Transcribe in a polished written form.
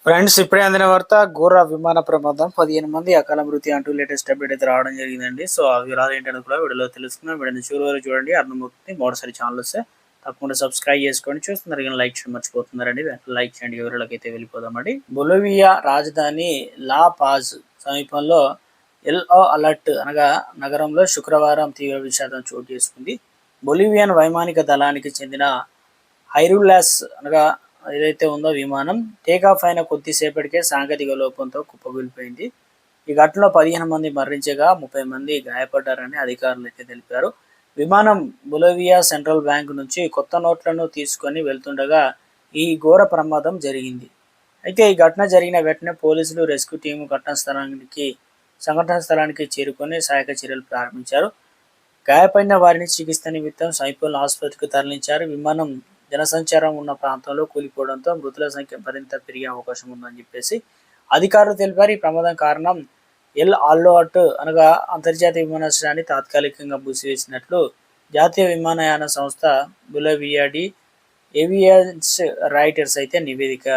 Friends, ఇప్పుడే అందిన వార్త ఘోర విమాన ప్రమాదం 15 మంది అకాల మృతి అంటూ లేటెస్ట్ అప్డేట్ అయితే రావడం జరిగిందండి. సో ఆ వివరాలు ఏంటనేది కూడా వీడియోలో తెలుసుకుందాం. వీడియోని చివరి వరకు చూడండి, అర్థమవుతుంది. మరోసారి ఛానల్ వస్తే తప్పకుండా సబ్స్క్రైబ్ చేసుకోండి. చూస్తున్నారు కానీ లైక్ చేయడం మర్చిపోతున్నారండి. లైక్ చేయండి. వివరాలకి అయితే వెళ్ళిపోదామండి. బొలివియా రాజధాని లా పాజ్ సమీపంలో ఎల్ఓ అలర్ట్ అనగా నగరంలో శుక్రవారం తీవ్ర విషాదం చోటు చేసుకుంది. బొలివియన్ వైమానిక దళానికి చెందిన హైరులాస్ అనగా ఏదైతే ఉందో విమానం టేకాఫ్ అయిన కొద్దిసేపటికే సాంకేతిక లోపంతో కుప్పకూలిపోయింది. ఈ ఘటనలో 15 మంది మరణించగా 30 మంది గాయపడ్డారని అధికారులు అయితే తెలిపారు. విమానం బొలివియా సెంట్రల్ బ్యాంక్ నుంచి కొత్త నోట్లను తీసుకొని వెళ్తుండగా ఈ ఘోర ప్రమాదం జరిగింది. అయితే ఈ ఘటన జరిగిన వెంటనే పోలీసులు, రెస్క్యూ టీము సంఘటన స్థలానికి చేరుకొని సహాయక చర్యలు ప్రారంభించారు. గాయపడిన వారిని చికిత్స నిమిత్తం సమీపంలో ఆసుపత్రికి తరలించారు. విమానం జనసంచారం ఉన్న ప్రాంతంలో కూలిపోవడంతో మృతుల సంఖ్య మరింత పెరిగే అవకాశం ఉందని చెప్పేసి అధికారులు తెలిపారు. ఈ ప్రమాదం కారణం ఎల్ అలర్ట్ అనగా అంతర్జాతీయ విమానాశ్రయాన్ని తాత్కాలికంగా మూసివేసినట్లు జాతీయ విమానయాన సంస్థ బొలివియా ఏవియన్స్ రైటర్స్ అయితే నివేదిక